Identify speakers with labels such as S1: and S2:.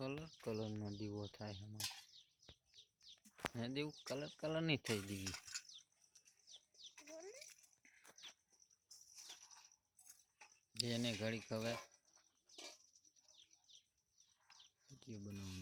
S1: colour નો દીવો થાય એમાં હે દેવું કલર નહીં થઈ દીવી જેને ઘડી ખબર બનાવવાનું